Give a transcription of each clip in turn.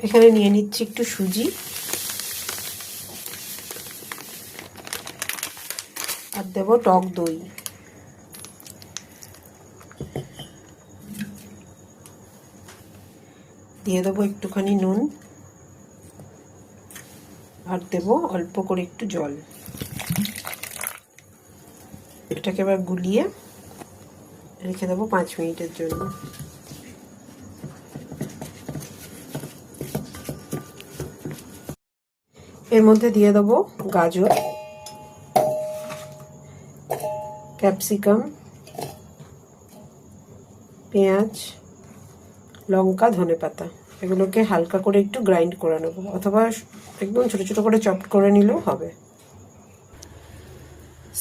এখানে নিয়ে নিচ্ছি একটু সুজি আর দেব টক দই। দিয়ে দেবো একটুখানি নুন আর দেব অল্প করে একটু জল। এটাকে এবার গুলিয়ে রেখে দেবো 5 মিনিটের জন্য। এর মধ্যে দিয়ে দেবো গাজর, ক্যাপসিকাম, পেঁয়াজ, লঙ্কা, ধনেপাতা। এগুলোকে হালকা করে একটু গ্রাইন্ড করে নেবো, অথবা একদম ছোট ছোট করে চপ করে নিলেও হবে।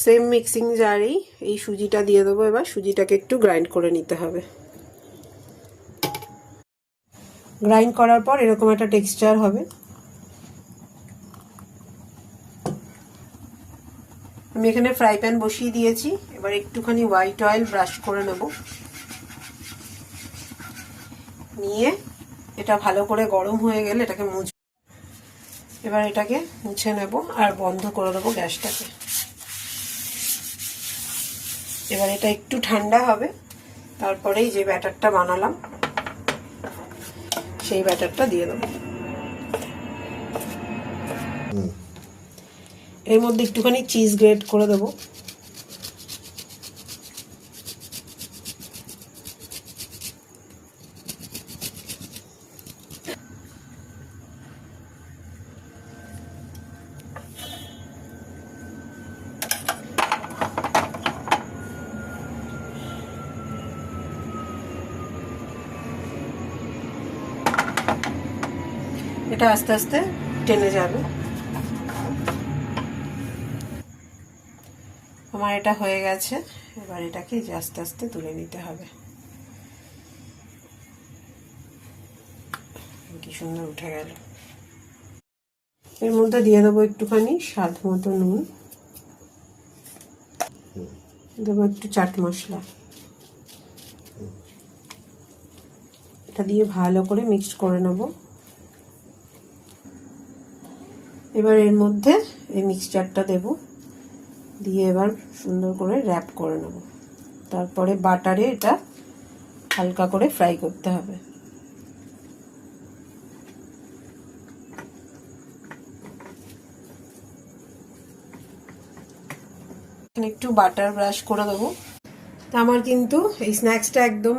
সেম মিক্সিং জারেই এই সুজিটা দিয়ে দেবো। এবার সুজিটাকে একটু গ্রাইন্ড করে নিতে হবে। গ্রাইন্ড করার পর এরকম একটা টেক্সচার হবে। আমি এখানে ফ্রাই প্যান বসিয়ে দিয়েছি। এবার একটুখানি হোয়াইট অয়েল ব্রাশ করে নেব। নিয়ে এটা ভালো করে গরম হয়ে গেলে এটাকে এবার এটাকে মুছে নেব আর বন্ধ করে দেবো গ্যাসটাকে। এবার এটা একটু ঠান্ডা হবে, তারপরেই যে ব্যাটারটা বানালাম সেই ব্যাটারটা দিয়ে দেবো। এর মধ্যে একটুখানি চিজ গ্রেট করে দেবো। এটা আস্তে আস্তে টেনে যাবে। আমার এটা হয়ে গেছে। এবার এটাকে আস্তে আস্তে তুলে নিতে হবে। কি সুন্দর উঠে গেল। এর মধ্যে দিয়ে দেবো একটুখানি স্বাদ মতো নুন, দেবো একটু চাট মশলা। এটা দিয়ে ভালো করে মিক্স করে নেব। এবার এর মধ্যে এই মিক্সচারটা দেব, দিয়ে এবার সুন্দর করে র্যাপ করে নেব। তারপরে বাটারে এটা হালকা করে ফ্রাই করতে হবে। এখানে একটু বাটার ব্রাশ করে দেবো। আমার কিন্তু এই স্ন্যাক্সটা একদম